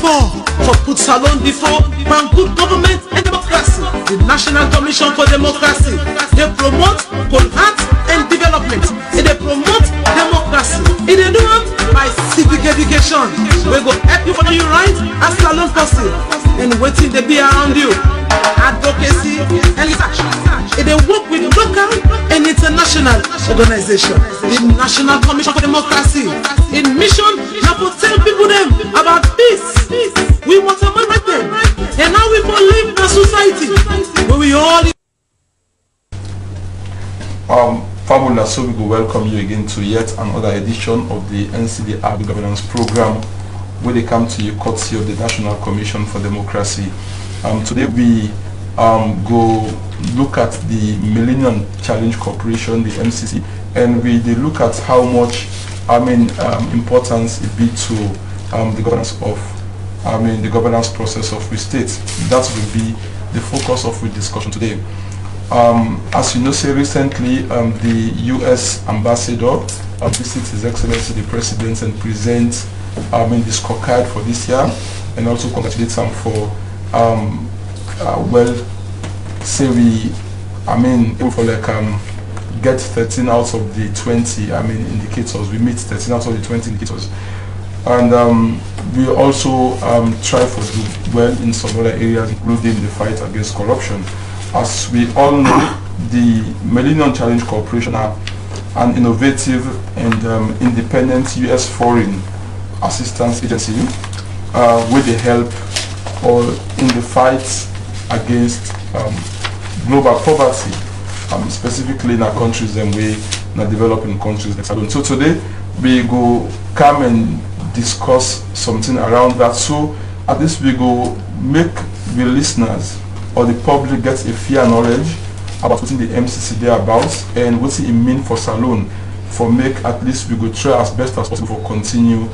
before, for put Salon before, for good government and democracy. The National Commission for Democracy, they promote heart and development. They promote democracy. They do it by civic education. We go help you follow you right as Salon person. And waiting they be around you. Advocacy and research. They work with local and international organizations. The National Commission for Democracy in mission now to tell people them about peace. We want to make them, and now we will live in a society where we all. Fabulous. So we will welcome you again to yet another edition of the Ncd Hour Governance Program, where they come to you courtesy of the National Commission for Democracy. Today we go look at the Millennium Challenge Corporation, the MCC, and we look at how much importance it be to the governance of the governance process of the state. That will be the focus of the discussion today. As you know, say recently the U.S. ambassador visited His Excellency the President and present the scorecard for this year, and also congratulate him for for like get 13 out of the 20 indicators. We meet 13 out of the 20 indicators, and we also try for do well in some other areas, including the fight against corruption. As we all know, the Millennium Challenge Corporation are an innovative and independent U.S. foreign assistance agency with the help or in the fight against global poverty, specifically in our countries and in our developing countries. So today we go come and discuss something around that. So at least we go make the listeners or the public get a fair knowledge about what the MCC they about and what it mean for Salon, for make at least we go try as best as possible for continue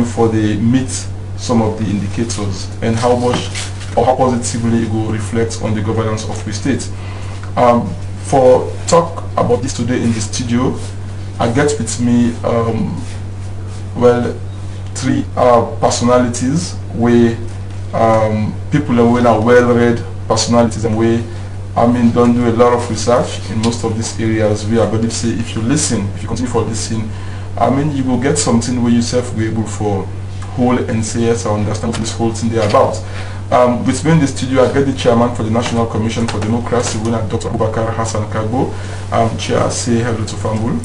for the meet some of the indicators and how much or how positively it will reflect on the governance of the state. For talk about this today in the studio, I get with me three personalities where people are well-read personalities and we don't do a lot of research in most of these areas. We are going to say if you listen, if you continue for listening, you will get something where yourself will be able for whole and say yes, I understand what this whole thing they're about. With me in the studio, I get the chairman for the National Commission for Democracy, Dr. Abubakar Hassan Kagbo. Chair, say hello to Fambul.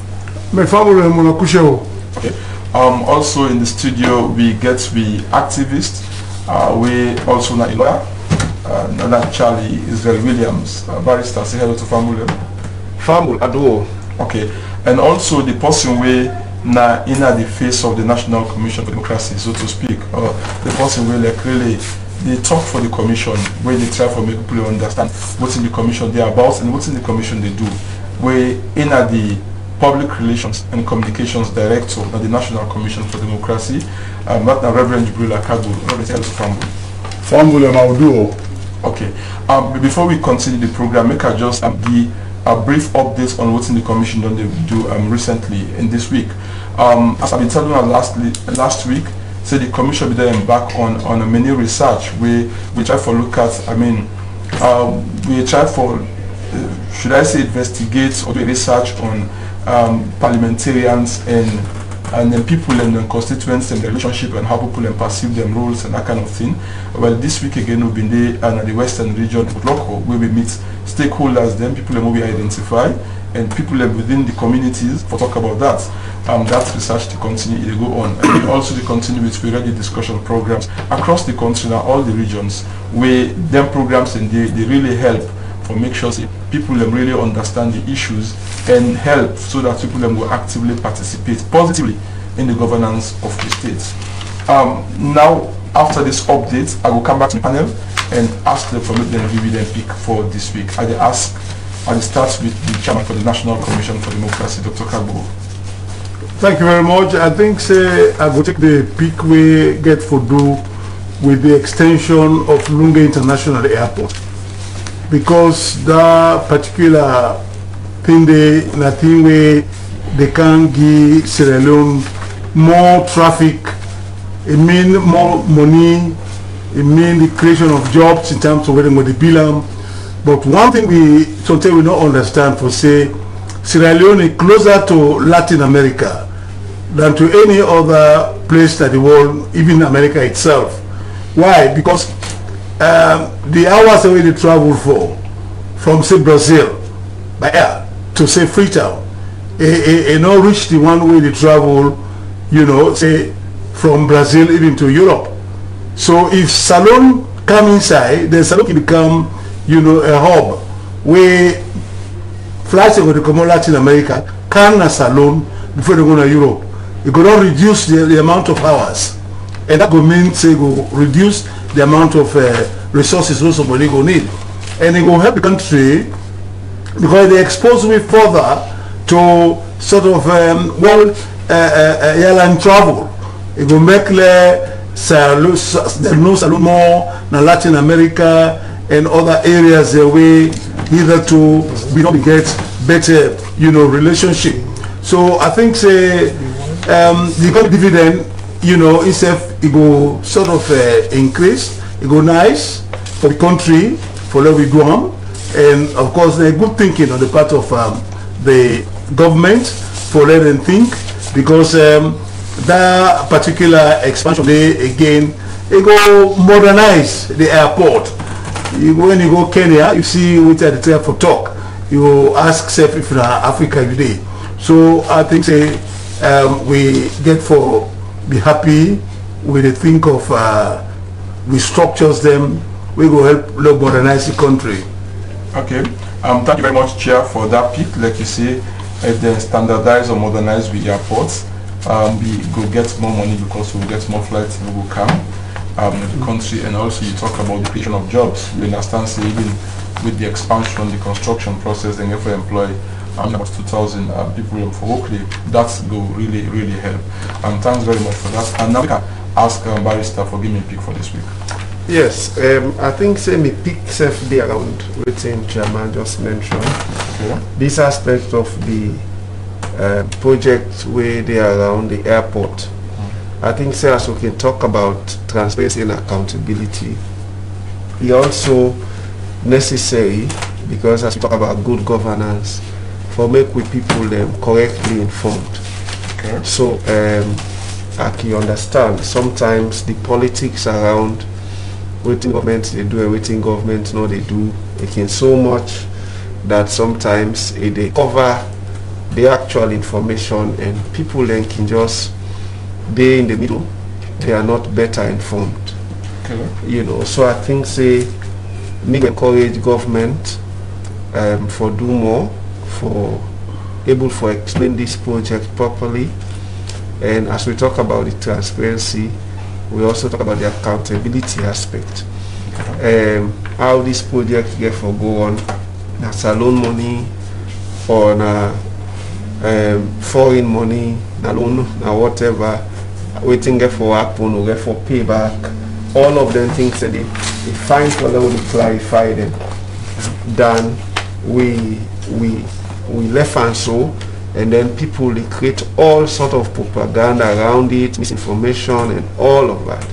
Okay. Also in the studio, we get the activist, we also not a lawyer, not Charlie Israel Williams, barrister. Say hello to Fambul. Fambul Ado. Okay. And also the person we na in the face of the National Commission for Democracy, so to speak, the person will like really they talk for the commission, where they try for make people understand what's in the commission they're about and what's in the commission they do. Where in the Public Relations and Communications Director of the National Commission for Democracy, not Reverend Jibril Akabu. Okay. Before we continue the program, make I just give a brief update on what's in the commission done they do recently in this week. As I've been telling you last week, say the commission be there embark on a many research we try for look at we try for should I say investigate or do research on parliamentarians and then people and the constituents and the relationship and how people perceive them roles and that kind of thing. Well, this week again we've been there in the western region of local where we meet stakeholders, then people that we identify and people within the communities for talk about that. That research to continue to go on, and we also to continue with periodic discussion programs across the country and all the regions where them programs and they really help for make sure that people really understand the issues and help so that people will actively participate positively in the governance of the state. Now after this update, I will come back to the panel and ask them for me then give you their pick for this week. I start with the chairman for the National Commission for Democracy, Dr. Kagbo. Thank you very much. I think I will take the pick we get for do with the extension of Lunga International Airport, because that particular thing they can give Sierra Leone more traffic it means more money, it means the creation of jobs in terms of whether with the bill. But one thing we sometimes we don't understand for say Sierra Leone closer to Latin America than to any other place in the world, even America itself. Why? Because the hours away they travel from say Brazil by air to say Freetown, not reach the one way they travel, you know, say from Brazil even to Europe. So if Salone come inside, then Salone can become, you know, a hub where flights are going to come to Latin America, can a Salone before they go to Europe. It could not reduce the amount of hours, and that would mean say go reduce the amount of resources also somebody go need, and it will help the country because they expose me further to sort of airline travel. It will make the salon more in Latin America and other areas where hitherto we don't get better, you know, relationship. So I think say the economic dividend, you know, itself it go sort of increase, it go nice for the country, for where we go on, and of course a good thinking on the part of the government for let them think, because that particular expansion they again it go modernize the airport. When you go Kenya, you see with the there for talk, you ask self if you're Africa you day. So I think say we get for be happy with the think of we structures them, we go help modernize the country. Okay. Thank you very much, Chair, for that pick. Like you say, if they standardize or modernize with airports, we go get more money because we will get more flights we will come in the country, and also you talk about the creation of jobs. We understand say even with the expansion, the construction process, and if we employ about 2,000 people for Oakley, that's go really help. Thanks very much for that. And now we can ask Barrister for giving me a pick for this week. Yes, I think say me pick self day around within Chairman just mentioned. Okay. This aspect of the project where they are around the airport. I think say as we can talk about transparency and accountability, it also necessary because as we talk about good governance, for make with people them correctly informed. Okay. So I can understand sometimes the politics around what government they do and what government no they do, it can so much that sometimes they cover the actual information and people then can just be in the middle. They are not better informed. Okay. You know, so I think say need to encourage government for do more, for able for explain this project properly, and as we talk about the transparency, we also talk about the accountability aspect. How this project get for go on, na salon money or na foreign money, na loan, na whatever, waiting get for happen or get for payback. All of them things that they find for them to clarify them. Then we left and so, and then people they create all sort of propaganda around it, misinformation and all of that.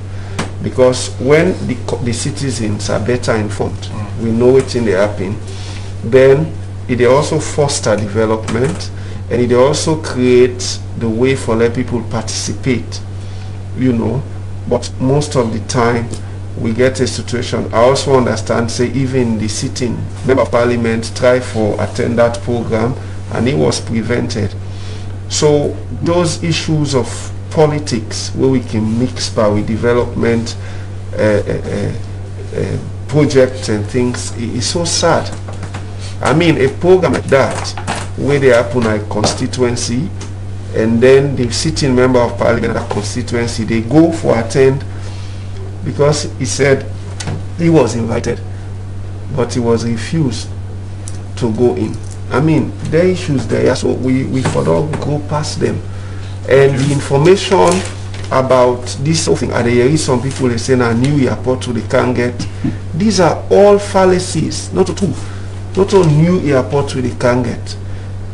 Because when the citizens are better informed, we know what's in the happen, then it also foster development, and it also creates the way for let people participate, you know. But most of the time we get a situation, I also understand say even the sitting member of parliament tried for attend that program and it was prevented. So those issues of politics where we can mix by with development projects and things is so sad. I mean, a program like that where they happen at a constituency and then the sitting member of parliament at constituency they go for attend because he said he was invited but he was refused to go in. I mean, there are issues there, so we for don't go past them. And the information about this whole thing, and there is some people they say a new airport they can't get. These are all fallacies, not a new airport they can't get.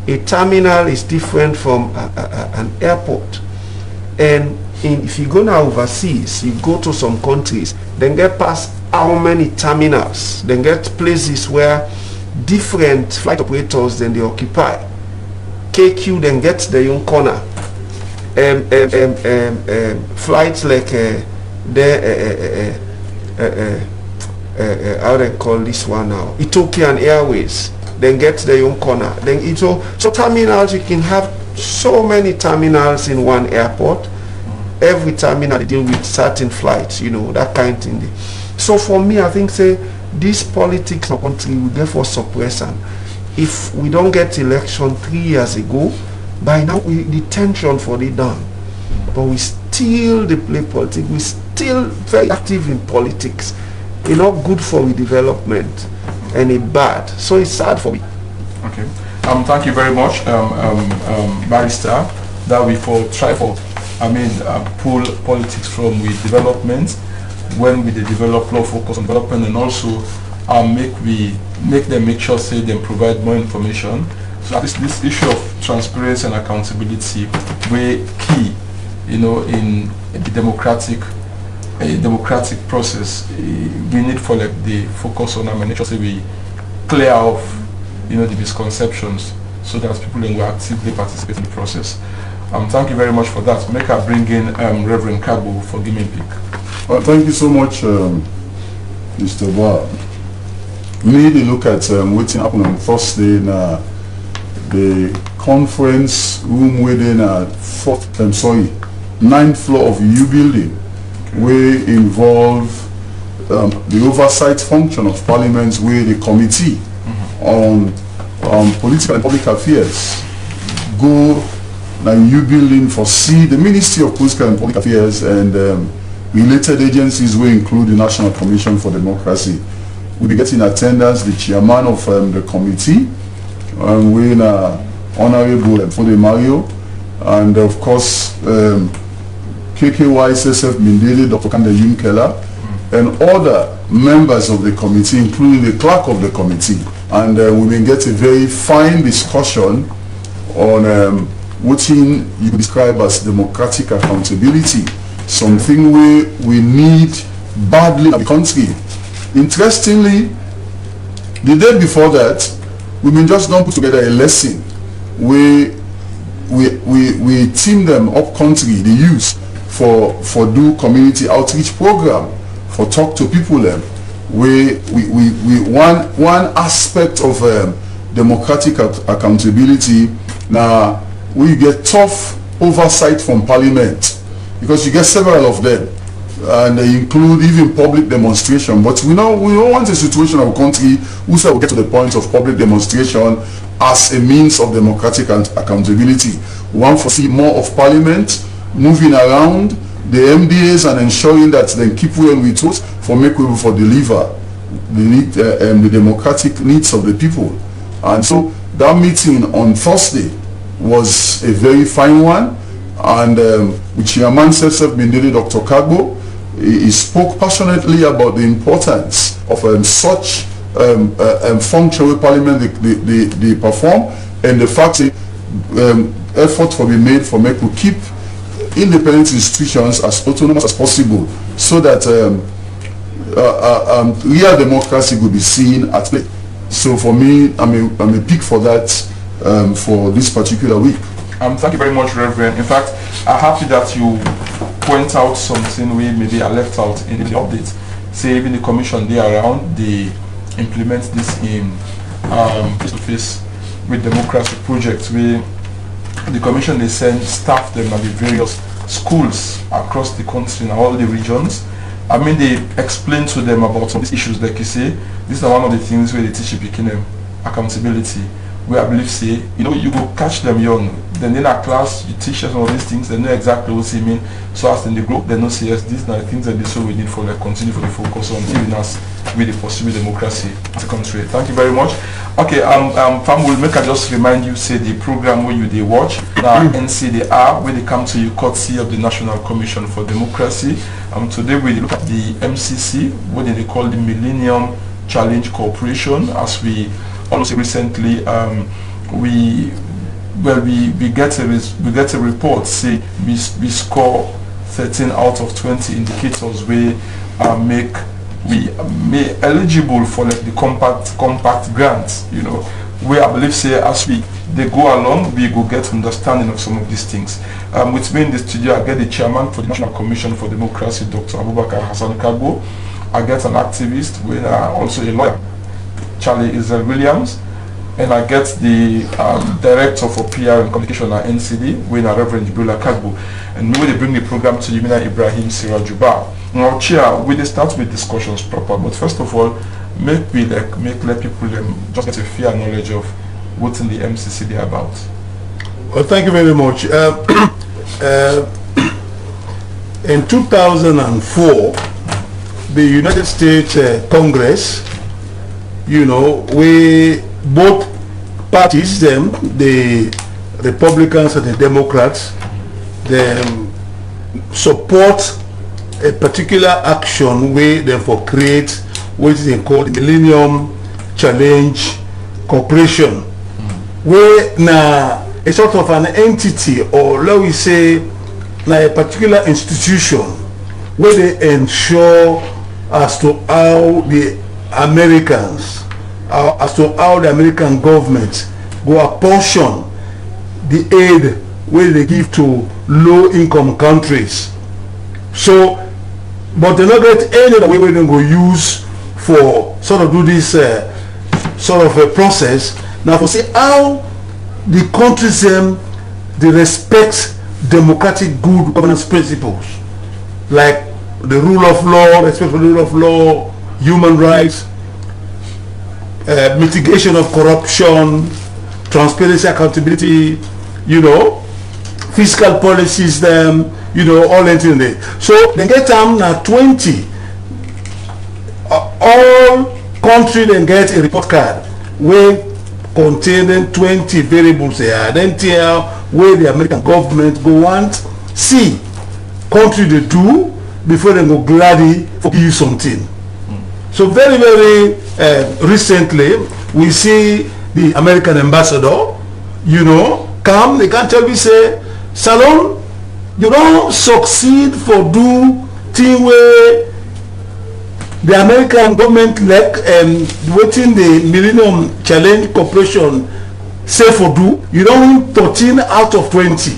A terminal is different from an airport, and if you go now overseas, you go to some countries, then get past how many terminals, then get places where different flight operators then they occupy. KQ then gets their own corner. Flights like how they call this one now, Ethiopian Airways, then get their own corner. Then so terminals, you can have so many terminals in one airport. Every terminal they deal with certain flights, you know, that kind of thing. So for me, I think say this politics of country will therefore suppress, and if we don't get election 3 years ago, by now the tension for the done. But we still play politics, we still very active in politics. It's not good for the development and it's bad. So it's sad for me. Okay. Thank you very much, Barrister. That we try for pull politics from with development when we develop law focus on development, and also make sure say they provide more information. So this issue of transparency and accountability way key, you know, in the democratic process. We need for like the focus on make sure say we clear off, you know, the misconceptions so that people then will actively participate in the process. Thank you very much for that. Make her bring in Reverend Kabo for giving pick. Well, thank you so much, Mr. Bob. We need to look at what happened on Thursday in the conference room within ninth floor of U building, where involve the oversight function of Parliament, where the committee on political and public affairs go and U building for see the Ministry of Political and Public Affairs and related agencies will include the National Commission for Democracy. We'll be getting attendance the chairman of the committee, we Honorable Fode Mario, and of course KKYSSF Mindele, Dr. Kande Yunkela, and other members of the committee, including the clerk of the committee. And we will get a very fine discussion on what you could describe as democratic accountability, something we need badly in the country. Interestingly, the day before that, we just don't put together a lesson where we team them up country, the youth, for do community outreach program, for talk to people them. We one aspect of democratic accountability. Now we get tough oversight from Parliament, because you get several of them, and they include even public demonstration. But we don't want a situation of a country who say we get to the point of public demonstration as a means of democratic accountability. We want to see more of Parliament moving around the MDAs and ensuring that they keep well with us for make way for deliver the democratic needs of the people. And so that meeting on Thursday was a very fine one, and with Chairman Sesef Mindele, Dr. Kagbo, he spoke passionately about the importance of such function with Parliament they perform, and the fact that effort will be made for make we keep independent institutions as autonomous as possible, so that real democracy will be seen at play. So for me, I'm a pick for that for this particular week. Thank you very much, Reverend. In fact, I'm happy that you point out something we maybe are left out in the update. Say even the commission they around, they implement this in face-to-face with democracy projects where the commission they send staff them at the various schools across the country and all the regions. I mean, they explain to them about some of these issues, like you say. These are one of the things where they teach you them accountability, where I believe say, you know, you go catch them young, then in a class you teach them all these things, they know exactly what they mean, so as in the group they know say yes, these are the things that they so we need for like continue for the focus on giving us with the possible democracy as a country. Thank you very much. Okay, Fam will make I just remind you say the program where they watch now Ncd Hour, where they come to you courtesy of the National Commission for Democracy. Today we look at the MCC, what they call the Millennium Challenge Corporation. As we also recently we get a report say we score 13 out of 20 indicators we make eligible for like the compact grants, you know, where I believe say as they go along, we go get understanding of some of these things. With me in the studio, I get the chairman for the National Commission for Democracy, Dr. Abubakar Hassan Kagbo. I get an activist, we are also a lawyer, Charlie Israel Williams, and I get the director for PR and communication at Ncd, we are Reverend Jibrila Kagbo, and we will bring the program to you, Ibrahim Sirajuba. Now, Chair, we will start with discussions proper, but first of all, let people just get a fair knowledge of what's in the MCCD about. Well, thank you very much. In 2004, the United States Congress, you know, we both parties, the Republicans and the Democrats, they support a particular action where they for create what is called the Millennium Challenge Corporation, where now a sort of an entity, or let we say now a particular institution where they ensure as to how the Americans, as to how the American government go apportion the aid where they give to low-income countries. So, but they not get any other way where they go use for sort of do this sort of a process. Now, for see how the countries they respect democratic good governance principles, like the rule of law, respect for the rule of law, human rights, mitigation of corruption, transparency, accountability, you know, fiscal policies, you know, all anything there. So they get them now 20. All country then get a report card where containing 20 variables there. Then tell where the American government go want see country they do before they go gladly for give you something. So very, very recently we see the American ambassador, you know, come, they can't tell me say, Salon, you don't succeed for do thing where the American government like waiting the Millennium Challenge Corporation say for do, you don't win 13 out of 20.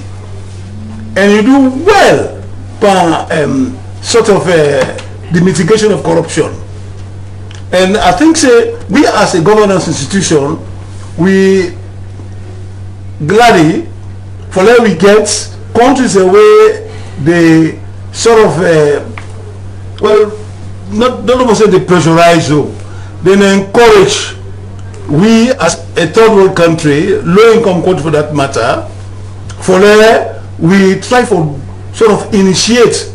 And you do well for sort of the mitigation of corruption. And I think say we as a governance institution, we gladly for let we get countries away the sort of well, not almost say they pressurize you, then encourage we as a third world country, low income country for that matter, for there we try for sort of initiate,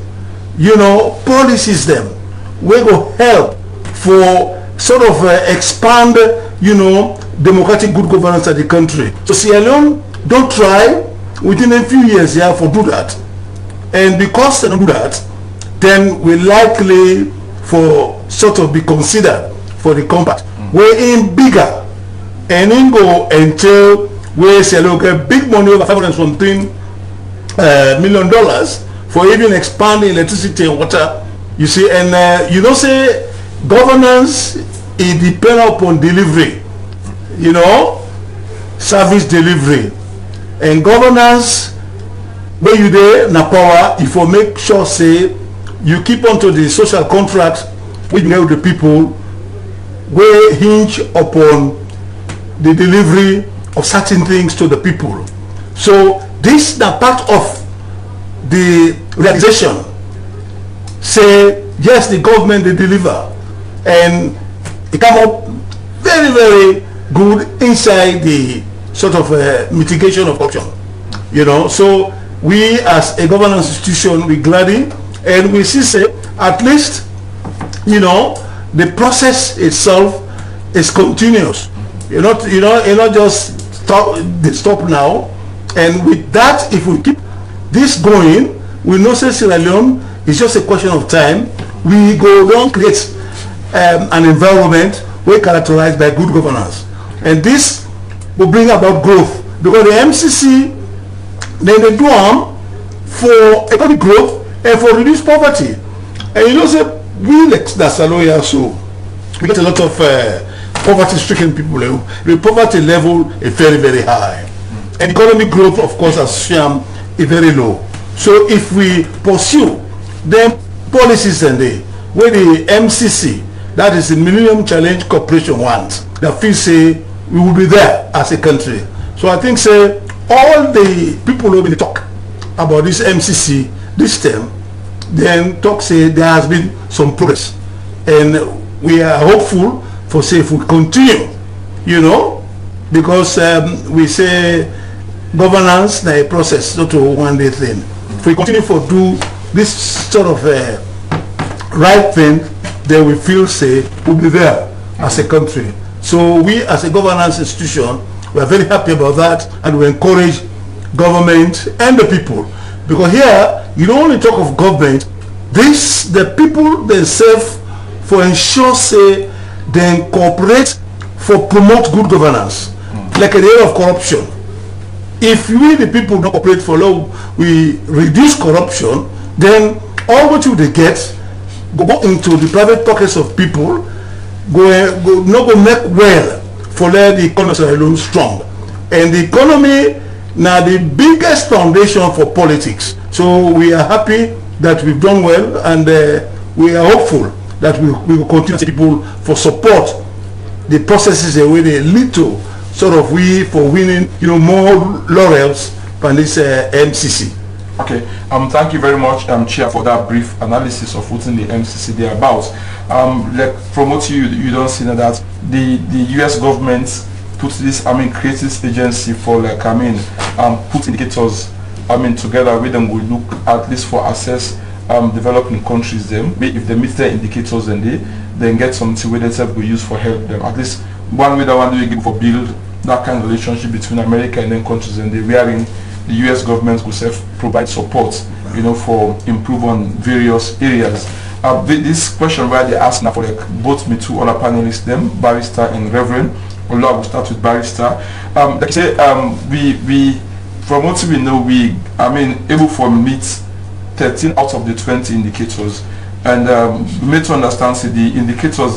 you know, policies them we go help for sort of expand, you know, democratic good governance of the country. So Sierra Leone don't try within a few years here for do that, and because they don't do that, then we likely for sort of be considered for the compact. We're in bigger and in go until we say look a big money over $500 something $million for even expanding electricity and water, you see. And you know say governance is dependent upon delivery, you know, service delivery, and governance where you there na power if you make sure say you keep on to the social contract with the people where hinge upon the delivery of certain things to the people. So this is part of the realization. Say yes, the government they deliver, and it come up very, very good inside the sort of mitigation of corruption, you know. So we as a governance institution, we gladly, and we see say at least, you know, the process itself is continuous. You're not just stop now. And with that, if we keep this going, we know say Sierra Leone is just a question of time. We go down create an environment where characterized by good governance, and this will bring about growth, because the MCC then they do for economic growth and for reduce poverty. And you know, say we like Nasaloya, so we get a lot of poverty-stricken people. The poverty level is very, very high, and economic growth, of course, as shown, is very low. So if we pursue them policies and where the MCC, that is the Millennium Challenge Corporation, wants, that feel say we will be there as a country. So I think say all the people who will talk about this MCC this term, then talk say there has been some progress, and we are hopeful for say if we continue, you know, because we say governance is a process, not a one-day thing. If we continue to do this sort of right thing, then we feel say we'll be there as a country. So we as a governance institution, we are very happy about that, and we encourage government and the people, because here you don't only talk of government, this the people themselves for ensure say they cooperate for promote good governance, like an area of corruption. If we the people don't cooperate for law, we reduce corruption, then all what you they get go into the private pockets of people, go make well for let the economy alone strong. And the economy now the biggest foundation for politics. So we are happy that we've done well, and we are hopeful that we will continue to people for support the processes the way they lead to sort of we for winning, you know, more laurels from this MCC. Okay, thank you very much, Chair, for that brief analysis of what's in the MCC they're about. Like from what you don't see that the U.S. government puts this, creates this agency for like, put indicators, together with them will look at least for assess developing countries them. If they meet their indicators and they then get something where they will use for help them. At least one way that one we give for build that kind of relationship between America and then countries, and they wherein the U.S. government will provide support, you know, for improve on various areas. This question where they ask now for like both me two other panelists, them Barrister and Reverend. Although I will start with Barrister. Like I say, we from what we know, we able to meet 13 out of the 20 indicators, and we need to understand the indicators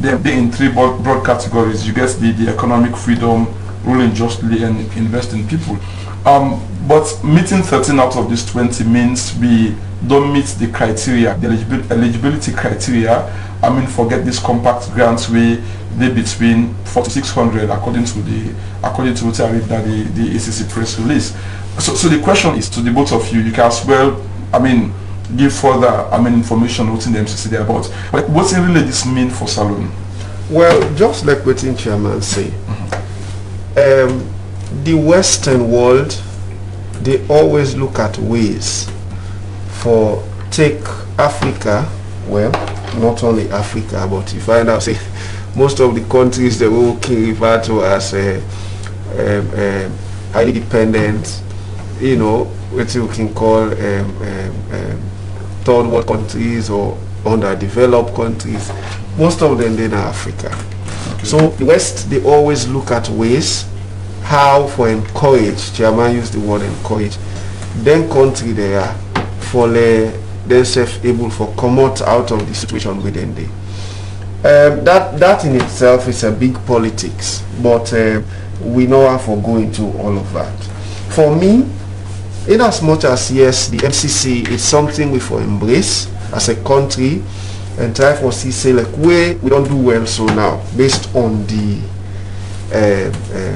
they're in three broad categories. You get the economic freedom, ruling justly, and invest in people. But meeting 13 out of these 20 means we don't meet the criteria, the eligibility criteria. Forget this compact grants we they between 4,600 according to what I read that the ACC press release. So the question is to the both of you. You can as well, give further information what's in the MCC there about. Like, what's really this mean for Salone? Well, just like what the chairman say, the Western world, they always look at ways for take Africa, well, not only Africa, but you find out say most of the countries that we can refer to as highly dependent, you know, what you can call third world countries or underdeveloped countries. Most of them they're in Africa. Okay. So the West, they always look at ways how for encourage, Chairman used the word encourage, then country they are for themselves able for come out of the situation within they. That in itself is a big politics, but we know how for go into all of that. For me, in as much as yes, the MCC is something we for embrace as a country and try for see say like we don't do well so now based on the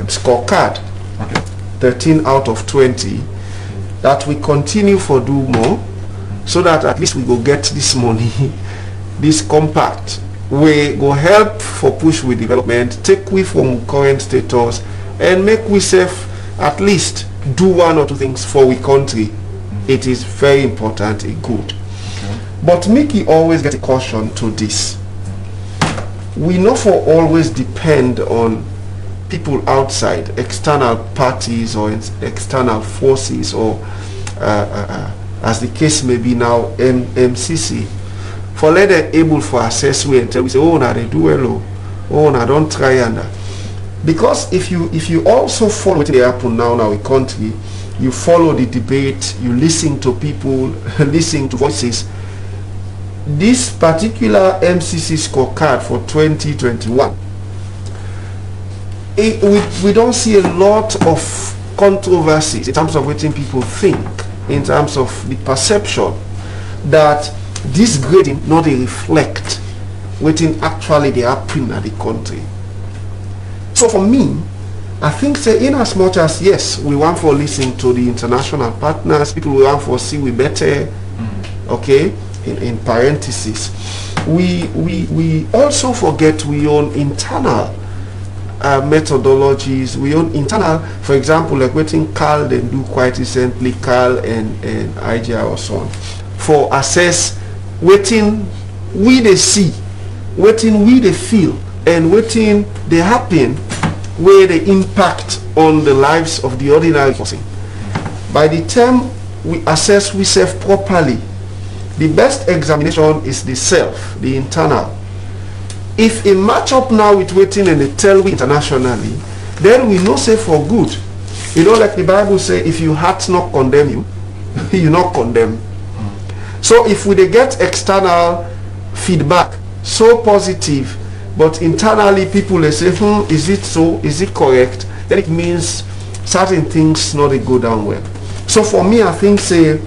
scorecard, okay. 13 out of 20, that we continue for do more so that at least we go get this money, this compact, we go help for push with development, take we from current status and make we safe at least do one or two things for we country. It is very important and good. Okay. But Mickey always get a caution to this. We know for always depend on people outside, external parties or external forces, or as the case may be now, MCC, for let them able for assess we and tell we say, oh, now they do well, oh, now don't try and Because if you also follow what happen now in our country, you follow the debate, you listen to people, listen to voices. This particular MCC scorecard for 2021, we don't see a lot of controversies in terms of what people think, in terms of the perception that this grading not reflect what actually they happen in the country. So for me, I think say in as much as yes, we want for listen to the international partners, people we want for see we better, okay, in parentheses, we also forget we own internal methodologies, we own internal, for example, like what Carl they do quite recently, Carl and IGR or so on, for assess waiting we they see, waiting we they feel, and waiting they happen where the impact on the lives of the ordinary person. By the time we assess we self properly, the best examination is the self, the internal. If it match up now with waiting and they tell we internationally, then we know say for good. You know, like the Bible say, if your heart not condemn you, you not condemn. So if we they get external feedback so positive, but internally people they say, is it so? Is it correct? Then it means certain things not they go down well. So for me, I think say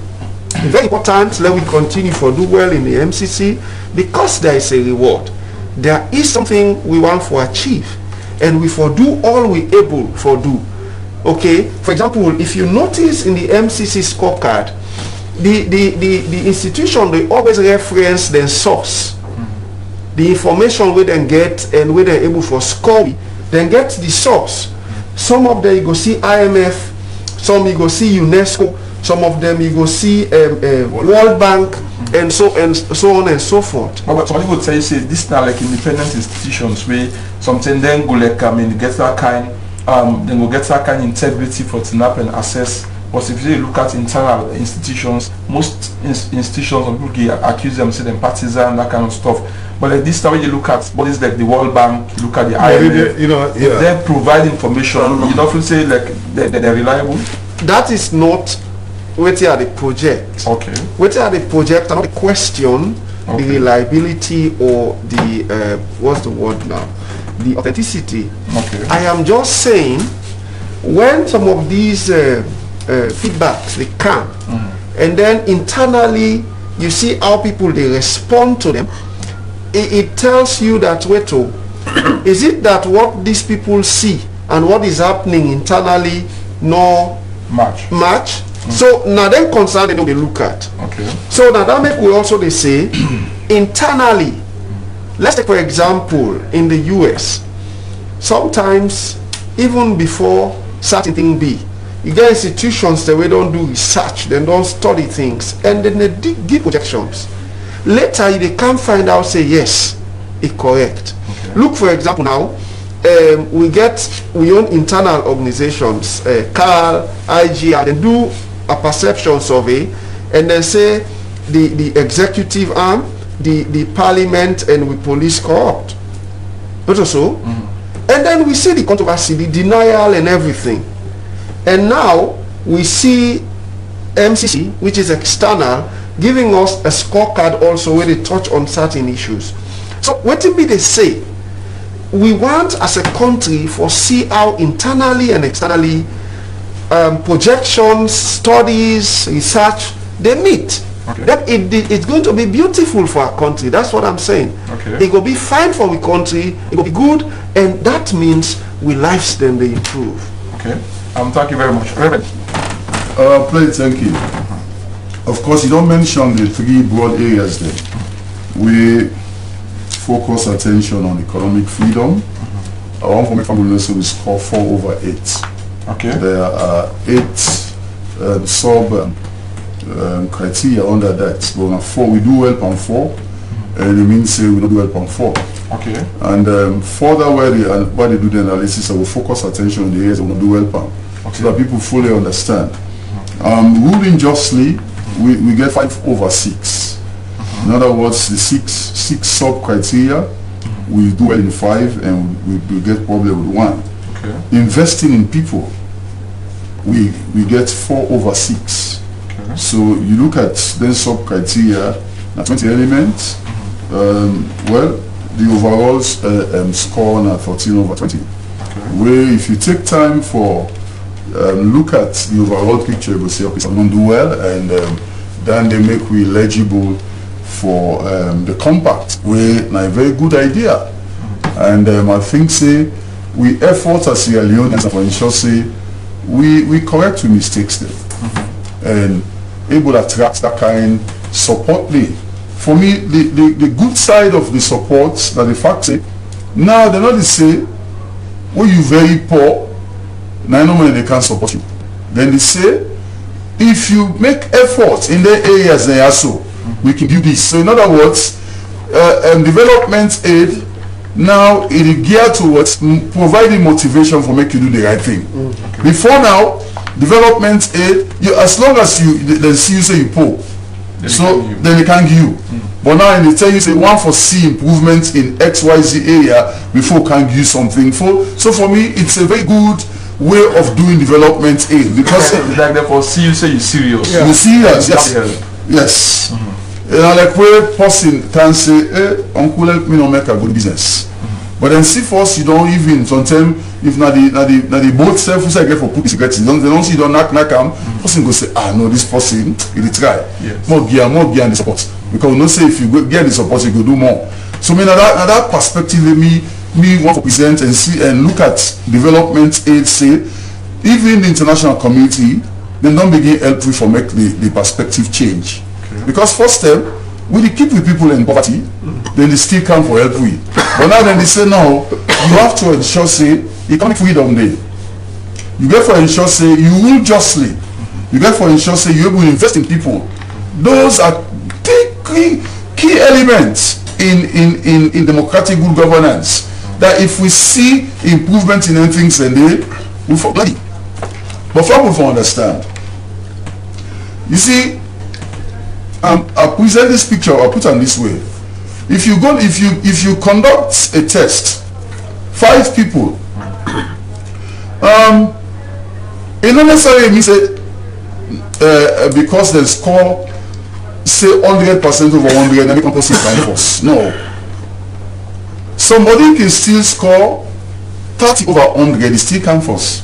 very important. Let we continue for do well in the MCC because there is a reward. There is something we want to achieve, and we for do all we able for do. Okay. For example, if you notice in the MCC scorecard, the institution they always reference their source. The information we then get and we then able for score, then get the source. Some of them you go see IMF, some you go see UNESCO, some of them you go see World Bank, and so on and so forth. But some people say this now like independent institutions where something then go like get that kind then go get that kind of integrity for to nap and assess. But if you look at internal institutions, most institutions some people get accuse them, say them partisan, that kind of stuff. But like this time when you look at bodies like the World Bank, you look at the IMF, if they provide information, you don't say like they're reliable. That is not what are the project. Okay. What are the project and not the question, the reliability or the what's the word now? The authenticity. Okay. I am just saying when some of these feedbacks they come and then internally you see how people they respond to them, it tells you that is it that what these people see and what is happening internally no match? So now then concern they know they look at. Okay. So now that make we also they say internally, let's take for example in the US, sometimes even before certain thing be, you get institutions that we don't do research, they don't study things, and then they give projections. Later they can't find out say yes, it's correct. Okay. Look for example now, we own internal organizations, CAL, IGR, they do a perception survey, and then say the executive arm, the parliament, and we police corrupt. Not so. And then we see the controversy, the denial and everything. And now we see MCC, which is external, giving us a scorecard also where they touch on certain issues. So what it be they say, we want as a country for see how internally and externally projections, studies, research, they meet. Okay. That it's going to be beautiful for our country. That's what I'm saying. Okay. It will be fine for our country, it will be good, and that means we lives then they improve. Okay. Thank you very much. Reverend. Please, thank you. Of course, you don't mention the three broad areas there. We focus attention on economic freedom. Our information will score 4/8. Okay. There are 8 sub criteria under that. But on 4, we do well on 4, and it means we don't do well on 4. Okay. And further where they do the analysis, I will focus attention on the areas we don't do well on, so that people fully understand. Ruling justly, we get 5/6. In other words, the six sub criteria, we do well in 5, and we get problem with 1. investing in people, we get 4/6. So you look at then sub criteria, 20 elements. Well, the overall score na 14/20. Where if you take time for look at the overall picture, you will say, okay, someone do well, and then they make we eligible for the compact, where na a very good idea. And I think say we effort as Sierra Leoneans for ensure say we correct mistakes there, and able to attract that kind support there. For me, the good side of the support that the fact say now they're not to say when you very poor, now no money they can't support you. Then they say if you make efforts in the areas they are so, we can do this. So in other words, development aid now it is geared towards providing motivation for make you do the right thing. Before now, development aid, as long as they see you say you poor, so then they can give you. But now they tell you say one for see improvement in XYZ area before can give you something for. So for me, it's a very good way of doing development aid because like therefore see you say you serious. You serious, yes. Yes. Like where person can say, uncle help me not make a good business. But then see first you don't even sometimes if na the both self who say get for put cigarettes, they don't see you don't knock them, person go say, no, this person he try. Yes. More gear and the support. Because we know say if you get the support you go do more. So me that perspective me want to present and see and look at development aid say even the international community they don't begin help for make the perspective change. Because first step we keep with people in poverty, then they still come for help we. But now then they say no, you have to ensure say economic freedom day. You get for ensure say you will justly. You get for ensure say you able to invest in people. Those are key elements in democratic good governance. That if we see improvement in anything and they we forget it. But for people to understand. You see, I present this picture, I'll put it this way. If you conduct a test, 5 people, it not necessarily means because they score say 100% over 100 and become positive force. No. Somebody can still score 30 over 100, it still can force.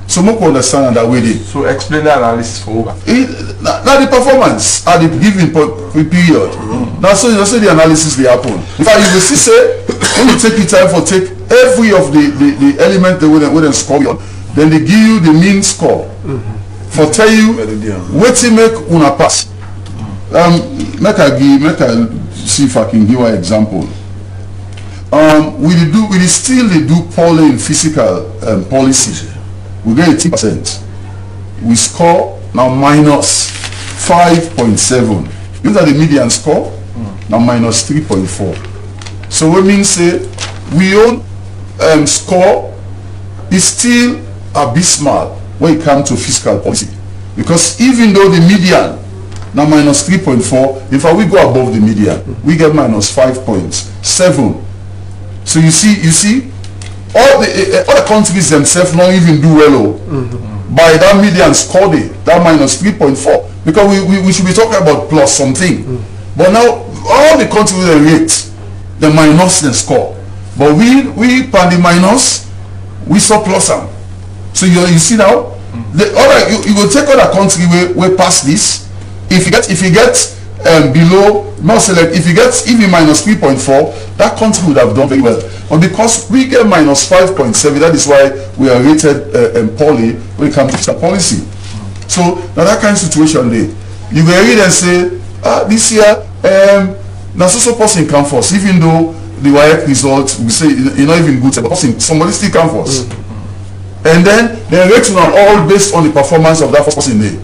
So more understand that way. So explain the analysis for over. Now the performance at the given period. Now so the analysis will happen. In fact, you will see say when you take the time for take every of the element they will score on, then they give you the mean score. For tell you what to make una pass. Make I see if I can give an example. We still do poorly in physical policy. We get 18%. We score now minus 5.7. These are the median score. Now minus 3.4. So what means say we own score is still abysmal when it comes to fiscal policy. Because even though the median now minus 3.4, if we go above the median, we get minus 5.7. So you see. All the countries themselves not even do well by that median score that minus 3.4 because we should be talking about plus something. But now all the countries they rate the minus the score, but we pan the minus we surplus them. So you see now the other you will take other country where pass this. If you get below, not select, if you get even minus 3.4, that country would have done very well. But because we get minus 5.7, that is why we are rated poorly when it comes to fiscal policy. So now that kind of situation there, you will read and say, this year, now so person come first, even though the WIEC results we say you're not even good, but somebody still come first. And then they rate on all based on the performance of that first person there.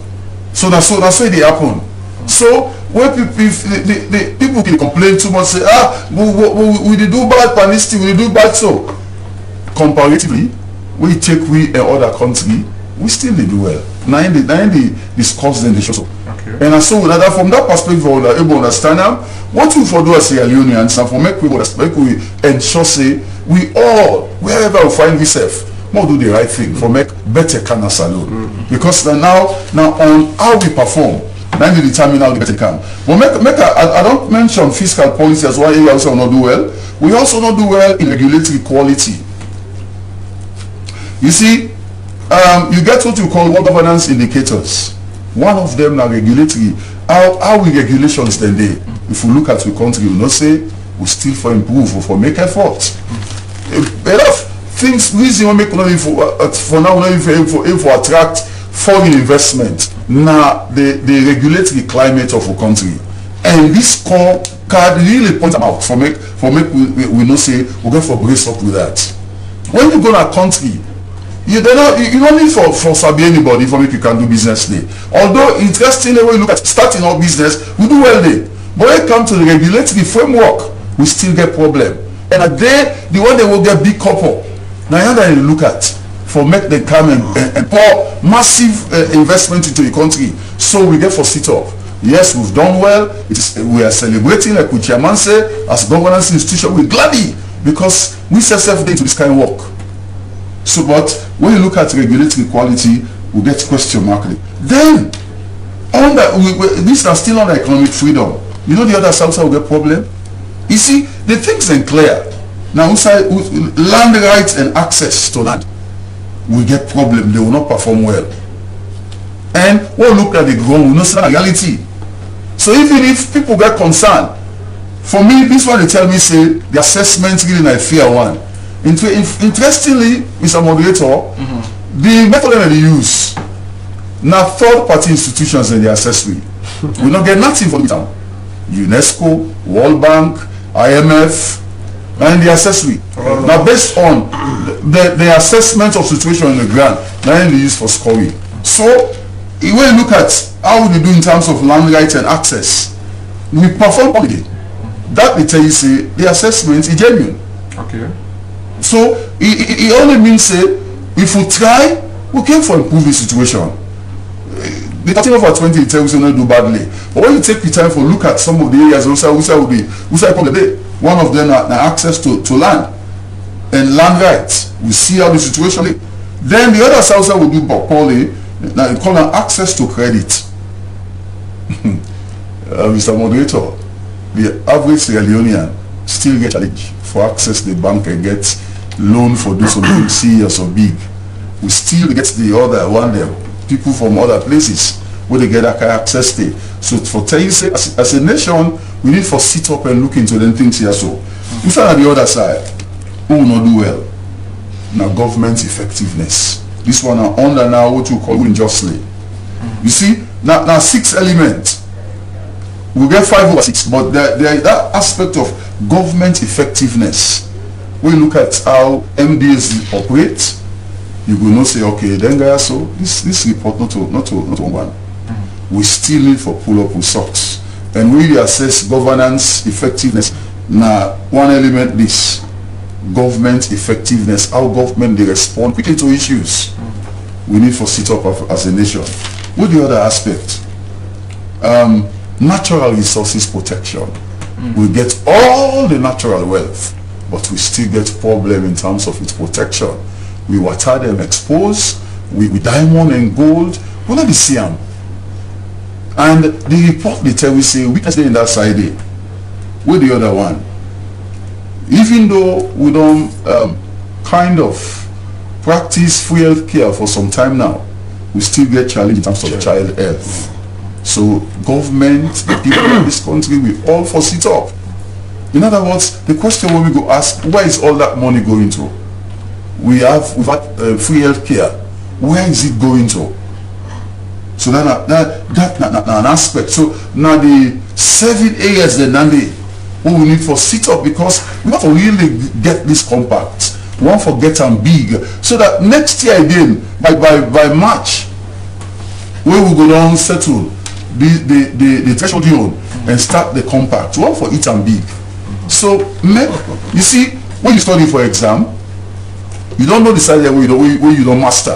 So that's why they happen. So when people can complain too much, say we do bad panistic, we do bad so. Comparatively, we take other country, we still do well. Now they discuss then they show so. Okay. And so that from that perspective, we are able to understand them. What we for do as Sierra Leoneans and for make we ensure say we all wherever we find ourselves, more do the right thing for make better can salon. Because now on how we perform, now we determine how the better can. But I don't mention fiscal policy as well. We also not do well. We also not do well in regulatory quality. You see, you get what you call governance indicators. One of them are regulatory. How we regulations then they? If we look at the country, we not say we still for improve or for make effort. A lot of things reason we make money for now not even for attract foreign investment. Now the regulatory climate of a country, and this card really point them out for make we not say we go for brace up with that. When you go to a country, you don't need for sabi anybody for make you can do business there. Although interestingly when you look at starting our business, we do well there. But when it comes to the regulatory framework, we still get problem. And at the one they will get big couple. Now that you look at for make them come and pour massive investment into the country. So we get for sit up. Yes, we've done well. We are celebrating, like with Chairman say, as governance institution, we're gladly because we set self day to this kind of work. So, but when you look at regulatory quality, we get question mark. Then, these are still under economic freedom. You know the other side will get problem. You see, the things are clear. Now, land rights and access to land will get problem. They will not perform well. And when we look at the ground, we know the reality. So even if people get concerned, for me, this one they tell me say the assessment really not fair one. Interestingly, Mr. Moderator, the method that they use now third-party institutions in the accessory. We don't get nothing from them. UNESCO, World Bank, IMF, and the accessory. Now based on the assessment of situation on the ground, now they use for scoring. So when you look at how we do in terms of land rights and access, we perform holiday. That they tell you say the assessment is genuine. Okay. So it only means say if we try, we can for improve the situation. The 13 over 20 it tells you not do badly. But when you take the time for look at some of the areas also one of them are access to land and land rights. We see how the situation is. Then the other side will do poorly. Now you call them access to credit. Mr. Moderator, the average Sierra Leonean still get challenge for access to the bank and get loan for those who big serious or big. We still get the other one there, people from other places where they get that kind of access to. So for tell you say as a nation, we need for sit up and look into them things here. So we find on the other side, who will not do well? Now government effectiveness. This one are under now what you call unjustly. You see, now 6 elements. We get 5 over 6, but there is that aspect of government effectiveness. When you look at how MDs operate, you will not say, okay, then guys, so this report not to one. We still need for pull up with socks. And when you assess governance effectiveness, now one element this government effectiveness, how government they respond quickly to issues. We need for sit up as a nation. With the other aspect, natural resources protection. We get all the natural wealth, but we still get problem in terms of its protection. We water them exposed, we diamond and gold, we not see them. And the report they tell we say weakness in that side there. With the other one, even though we don't kind of practice free health care for some time now, we still get challenged in terms of child health. So government, the people in this country, we all for sit up. In other words, the question when we go ask, where is all that money going to? We've had free health care. Where is it going to? So that's an aspect. So now the 7 areas that we need for sit up, because we have to really get this compact. We want to get them big, so that next year again, by March, we will go down settle the threshold loan and start the compact. We want for it and big. So you see, when you study for exam, you don't know the side where you don't master.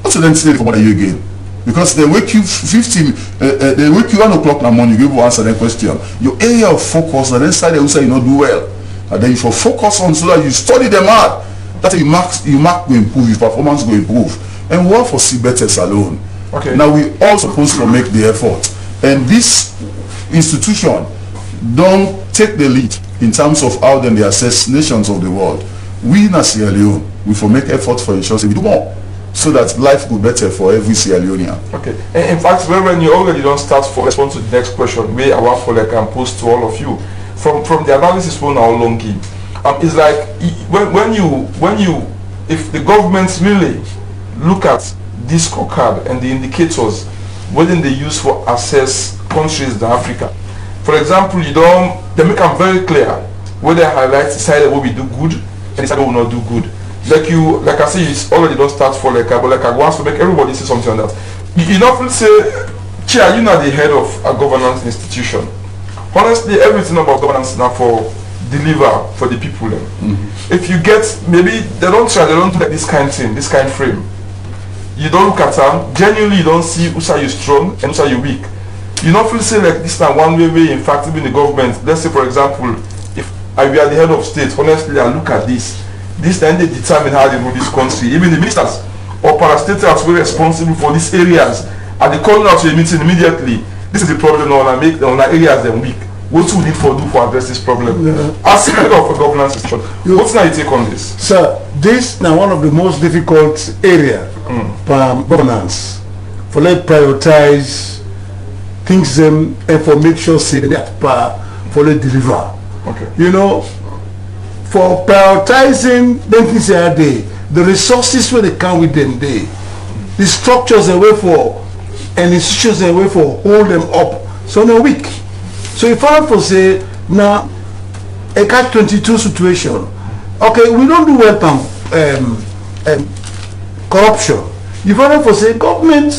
What's the then say about you again? Because they wake you 1 o'clock in the morning, you will answer that question. Your area of focus, and then side they will say you not do well. And then you should focus on so that you study them hard. That your mark will improve, your performance will improve. And we want for CBETS alone. Okay. Now we all supposed to make the effort. And this institution don't take the lead in terms of how then they assess nations of the world. We in Sierra Leone, we for make effort for insurance, we do more, so that life will be better for every Sierra Leonean. Okay. And in fact, when you already don't start for response to the next question, where I want for like pose to all of you, from the analysis we now long give, it's like when you if the government really look at this scorecard and the indicators within they use for assess countries in Africa. For example, they make them very clear where they highlight the side where we do good and the side where we not do good. Like I say, it's already don't start for but I want to make everybody say something on that. You often say, Chair, you're not the head of a governance institution. Honestly, everything about governance is now for deliver for the people. If you get, maybe they don't do like this kind of thing, this kind of frame. You don't look at them, genuinely you don't see who's are you strong and who's are you weak. You don't feel say like this now one way, in fact, even the government, let's say for example, if I were the head of state, honestly I look at this then they determine how they rule this country. Even the ministers or parastatals were responsible for these areas and they call out to a meeting immediately. This is the problem now, and make on areas them weak. What do we need for address this problem? As head of a governance institution, what's now your take on this? Sir, this now one of the most difficult area for governance. For let prioritize things and for make sure say that for let deliver. Okay. You know, for prioritizing them things are there, the resources where they come with them there, the structures they way for and institutions they way for hold them up. So they're weak. So if I for say now a catch-22 situation, okay, we don't do well corruption. If I for say government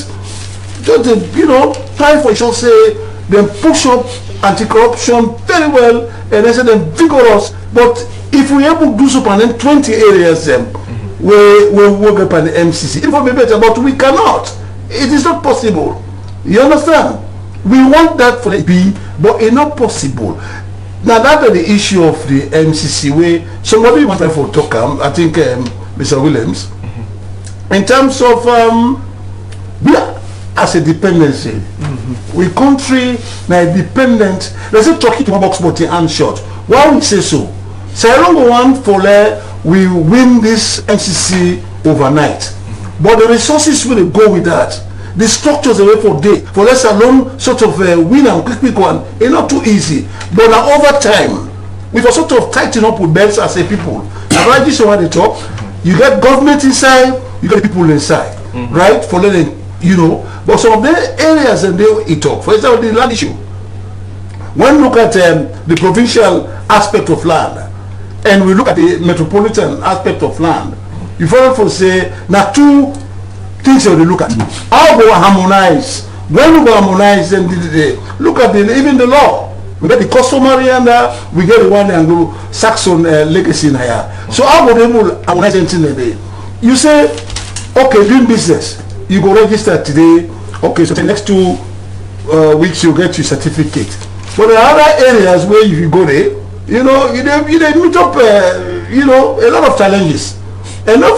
just try for sure say them push up anti-corruption very well and they say them vigorous, but if we able to do so and then 20 areas them we work up on the MCC, it will be better, but we cannot. It is not possible. You understand? We want that for the be, but it's not possible. Now that's the issue of the MCC where somebody wanted for talk, I think Mr. Williams, in terms of we are as a dependency. We country now dependent. Let's say talking to one box but and short. Why we say so? So I don't want for we win this MCC overnight, but the resources will go with that. The structures away for day for less alone sort of win and quick one. It's not too easy, but now over time we will sort of tighten up with belts as a people. Now right, this is what they talk. You get government inside, you get people inside, right? For letting but some of the areas and they talk. For example, the land issue. When we look at the provincial aspect of land, and we look at the metropolitan aspect of land, you follow for say now two things you look at. How we harmonize? When we go harmonize, then look at even the law. We get the customary and we get the one Anglo-Saxon legacy in here. So how would they harmonize anything today? You say, okay, doing business. You go register today. Okay, so the next 2 weeks you get your certificate. But there are other areas where if you go there, you meet up, a lot of challenges. And not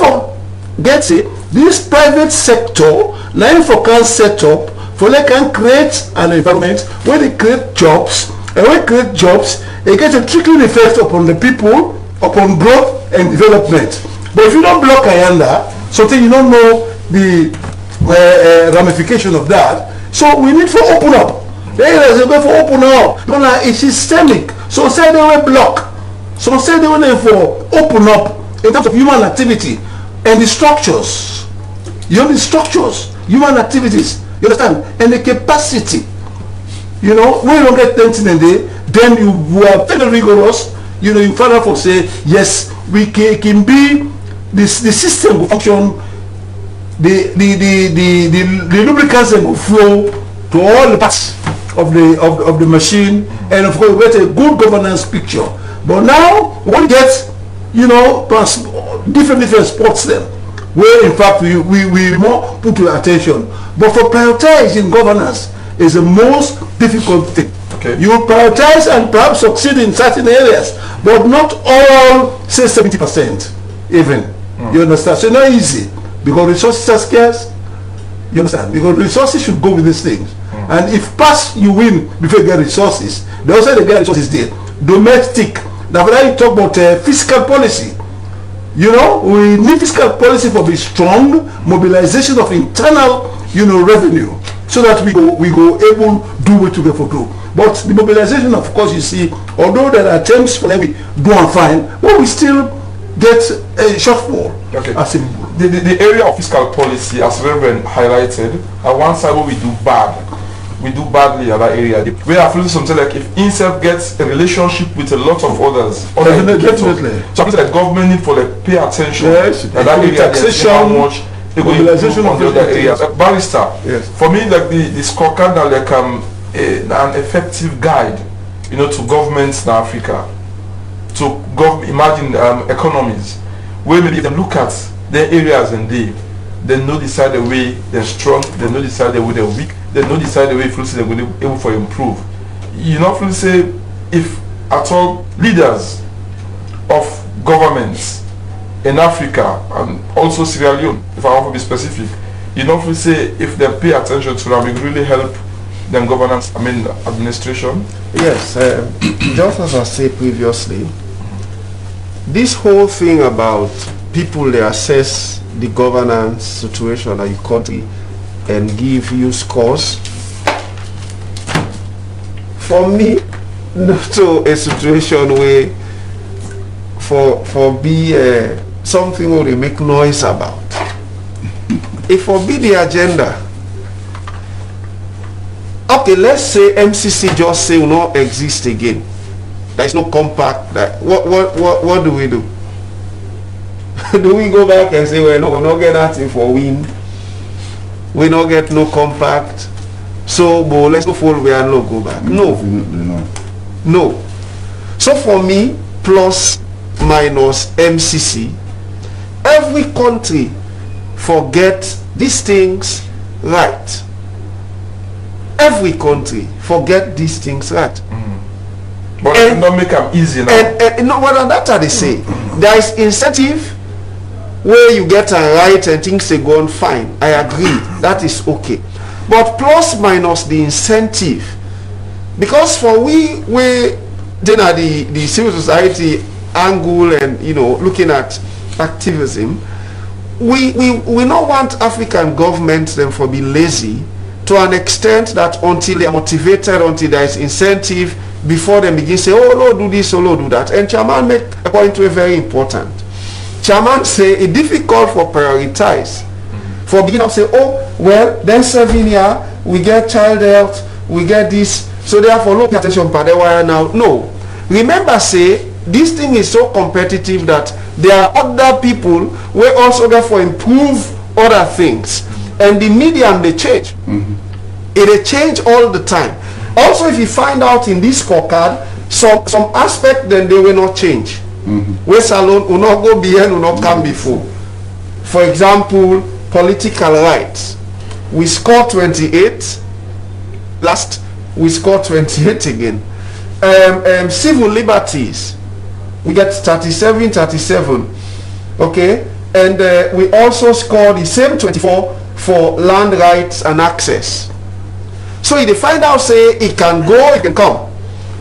forget this private sector, now for can set up, for they can create an environment where they create jobs, and when they create jobs, they get a trickling effect upon the people, upon growth and development. But if you don't block Ayanda, something you don't know the ramification of that, so we need to open up. The areas are going to open up. But it's systemic. So say they will block. So say they will for open up in terms of human activity and the structures. The structures, human activities. You understand? And the capacity. When you don't get anything in there, then you are very rigorous. You find out for say, yes, we can be the system will function, the lubricants will flow to all the parts of the machine, and of course we get a good governance picture. But now we get different spots then where in fact we more put to attention. But for prioritizing governance is the most difficult thing. Okay. You prioritize and perhaps succeed in certain areas, but not all, say 70% even. You understand? So not easy because resources are scarce. You understand? Because resources should go with these things. And if pass you win before you get resources, they also get resources there. Domestic. Now when you talk about fiscal policy, you know, we need fiscal policy for be strong, mobilization of internal, you know, revenue, so that we go able do what we get for do. But the mobilization, of course, you see, although there are attempts for them we do and fine, but we still get a shortfall. Okay. As in, The area of fiscal policy, as Reverend highlighted, at one side where we do badly at that area. We are feeling something like if INSEF gets a relationship with a lot of others, definitely. So the government need for like pay attention. Yes, that area, taxation, how much they go mobilization on the other areas. Barrister, yes. For me, like the scorecard now like an effective guide, you know, to governments in Africa, to imagine economies, where maybe they look at their areas and they know decide the way they're strong, they know decide the way they're weak, they know decide the way they're going to be able to improve. You know, say if at all leaders of governments in Africa and also Sierra Leone, if I want to be specific, you know, say if they pay attention to them, it really help them governance, administration. Yes, just as I said previously, this whole thing about people, they assess the governance situation of your country and give you scores. For me, not to a situation where for be something where they make noise about. If for be the agenda, okay, let's say MCC just say will not exist again. There is no compact. What do we do? Do we go back and say, well, no, we're not get that for win? We not get no compact. So, but let's go forward, we are not go back. No. No. So for me, plus minus MCC, every country forget these things right. Every country forget these things right. But and, not make them easy now. And no, well, that's how they say. There is incentive where you get a right and things they go on fine. I agree. That is okay. But plus minus the incentive, because for we then at the civil society angle and, you know, looking at activism, we don't want African governments then for be lazy to an extent that until they are motivated, until there is incentive, before they begin say, oh Lord, do this, oh Lord, do that. And Chairman make a point to a very important. Chairman say it's difficult for prioritize. For beginning to say, oh well, then 7 year we get child health, we get this, so therefore no pay attention per the wire now. No. Remember say this thing is so competitive that there are other people who also therefore improve other things. And the medium they change. It change all the time. Also, if you find out in this scorecard, some aspect then they will not change. Where salon will not go behind, will not come before. For example, political rights. We scored 28. Last, we scored 28 again. Civil liberties, we get 37. Okay, and we also scored the same 24 for land rights and access. So if they find out say it can go, it can come.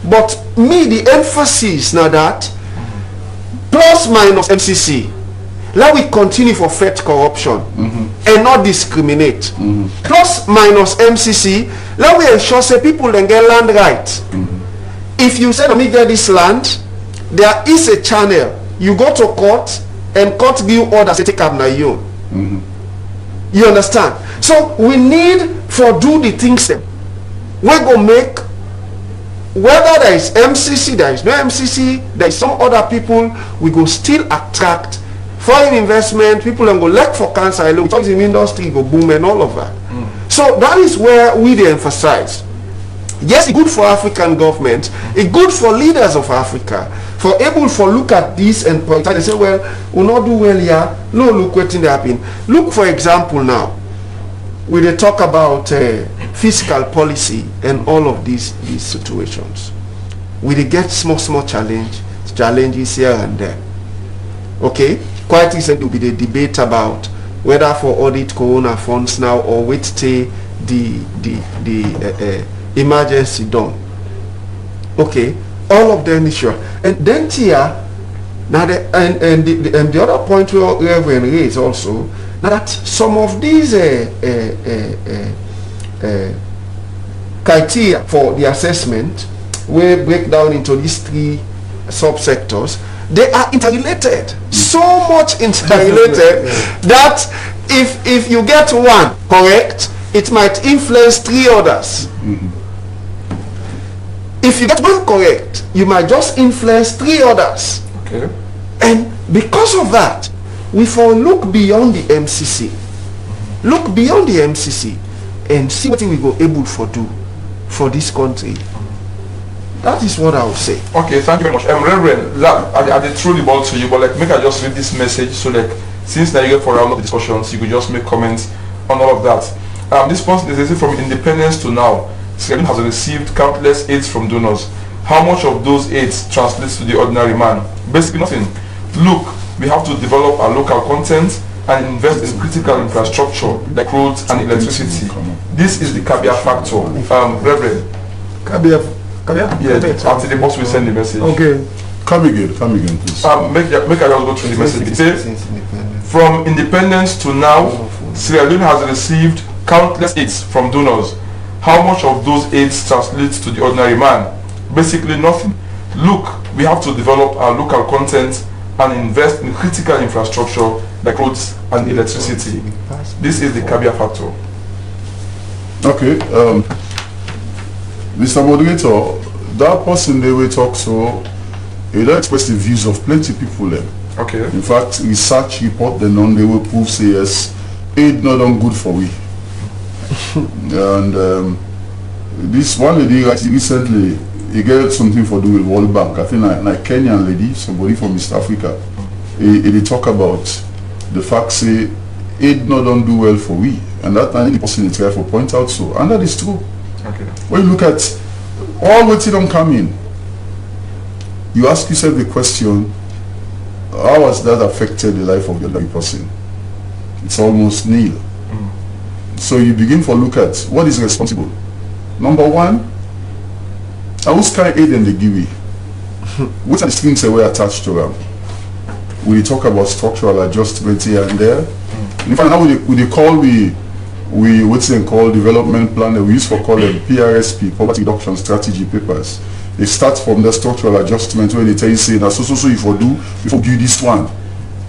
But me, the emphasis now that plus minus MCC, let we continue for fight corruption and not discriminate. Plus minus MCC, let we ensure say people then get land rights. If you say to me get this land, there is a channel. You go to court and court give orders to take up na you. You understand? So we need for do the things them. We go make, whether there is MCC, there is no MCC, there is some other people, we go still attract foreign investment, people and go look for cancer, tourism industry go boom and all of that. So that is where we dey emphasize. Yes, it's good for African government, it's good for leaders of Africa, for able for look at this and prioritize and say, well, we'll not do well here, no, look what thing happen. Look, for example, now, we dey talk about fiscal policy and all of these situations. We dey get small challenges here and there. Okay, quite recently will be the debate about whether for audit corona funds now or wait till the emergency done. Okay, all of them is sure. And then here, now the other point we Reverend raised also, now that some of these criteria for the assessment will break down into these 3 subsectors. They are interrelated, so much interrelated that if you get one correct, it might influence 3 others. If you get one correct, you might just influence 3 others. Okay. And because of that, we for look beyond the MCC. Look beyond the MCC and see what we go able for do for this country. That is what I would say. Okay, thank you very much. Reverend, I did throw the ball to you, but like, make I just read this message so like, since now you get for a round of discussions, you could just make comments on all of that. This person is from independence to now. Sierra Leone has received countless aids from donors. How much of those aids translates to the ordinary man? Basically nothing. Look, we have to develop our local content and invest in critical infrastructure like roads and electricity. This is the caveat factor. Reverend. Caveat. Yes, after the boss will send the message. Okay. Come again, please. Make I just go through the message. It says, from independence to now, Sierra Leone has received countless aids from donors. How much of those aids translates to the ordinary man? Basically nothing. Look, we have to develop our local content and invest in critical infrastructure like roads and electricity. This is the caveat factor. Okay, Mr. Moderator, that person they will talk so he don't express the views of plenty people there. Okay. In fact, research report the non they will prove say yes, aid not done good for we. And this one lady recently he get something for do with World Bank. I think like Kenyan lady, somebody from East Africa. He talk about the fact say aid not done do well for we, and that time the person try for point out so, and that is true. Okay. When you look at all what don't come in, you ask yourself the question, how has that affected the life of the other person? It's almost nil. So you begin to look at what is responsible. Number one, who's kind aid and the give? What are the strings that were attached to them? We talk about structural adjustment here and there. In fact, now we call what's they call development plan that we use for call them PRSP, poverty reduction strategy papers. They start from the structural adjustment where they tell you say that so if we do this one.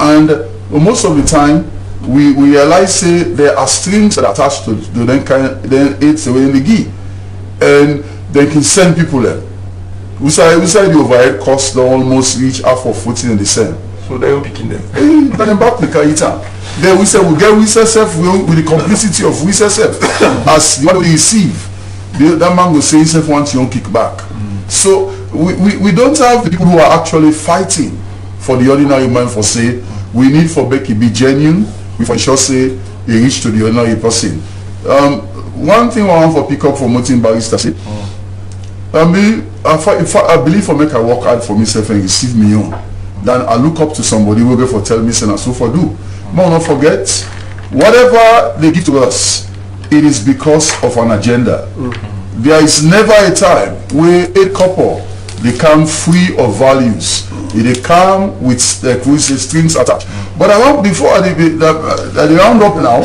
And most of the time we realize say there are strings that are attached to then aids away in the give. And they can send people there. We say the overhead cost almost reach half of what's in the same. So they will picking them. Then back to Kaita. Then we say we get WISSF with the complicity of WISSF as the one we receive. That man will say himself wants your kickback. So we don't have the people who are actually fighting for the ordinary man for say we need for Becky be genuine. We for sure say he reach to the ordinary person. One thing I want for pick up for Martin Barrister say. I believe for make I work hard for myself and receive me on, then I look up to somebody who will for tell me and so for do. But not forget, whatever they give to us, it is because of an agenda. There is never a time where a couple they come free of values. They come with strings attached. But I want before they round up now.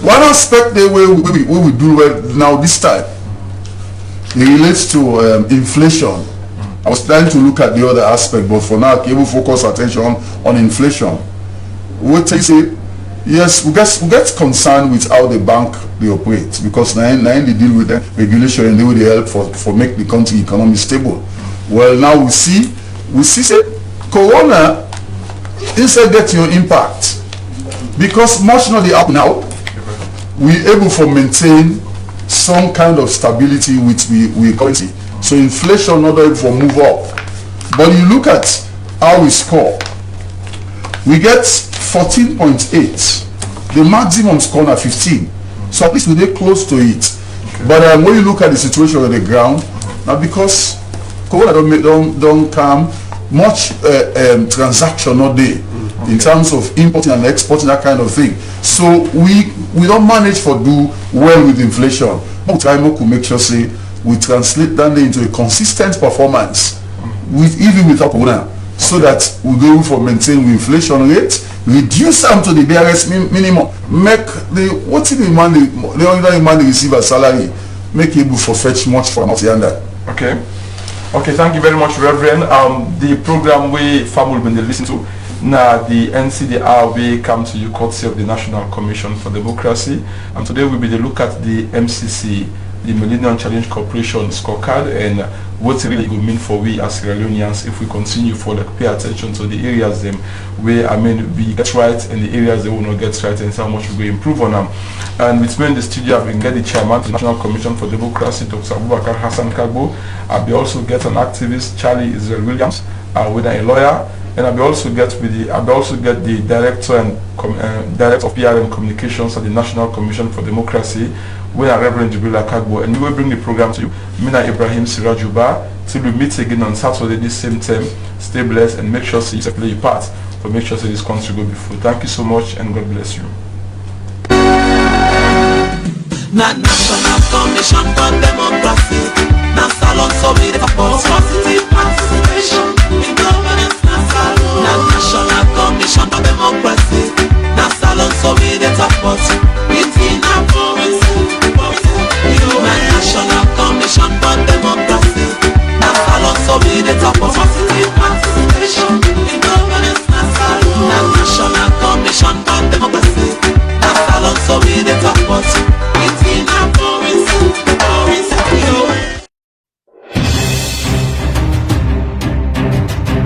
One aspect they will we do well now this time. It relates to inflation. I was trying to look at the other aspect, but for now, I will focus attention on inflation. What they say, yes, we get concerned with how the bank they operate because now they deal with the regulation and they will help for make the country economy stable. Well, now we see say Corona instead get your impact because much not the up now. We able to maintain some kind of stability which we currently. So inflation not able to move up. But you look at how we score. We get 14.8. The maximum score na 15. So at least we get close to it. But when you look at the situation on the ground, now because Corona don't come much transaction not there. in terms of importing and exporting, that kind of thing. So we don't manage for do well with inflation. But try to make sure say we translate that into a consistent performance even without corona, so that we go for maintain the inflation rate, reduce them to the barest minimum, make the other man receive a salary, make able for fetch much from us and that. Okay, thank you very much, Reverend. The program we family will be listen to now, the Ncd Hour we come to you courtesy of the National Commission for Democracy, and today we will look at the MCC, the Millennium Challenge Corporation scorecard, and what it really will mean for we as Sierra Leoneans if we continue for pay attention to the areas them where we get right and the areas they will not get right, and how much we will improve on them. And with me in the studio, I will get the chairman of the National Commission for Democracy, Dr. Abubakar Hassan Kagbo. I will also get an activist, Charlie Israel Williams, with a lawyer. And I will also get the director and director of PR and communications at the National Commission for Democracy, we are Reverend Jibrila Kagbo, and we will bring the program to you, Mina Ibrahim Sirajuba, till we meet again on Saturday this same time. Stay blessed and make sure you play your part to make sure this country go before. Thank you so much and God bless you. National Commission for Democracy, Salon so we positive participation in governance. National Commission for Democracy, Salon so we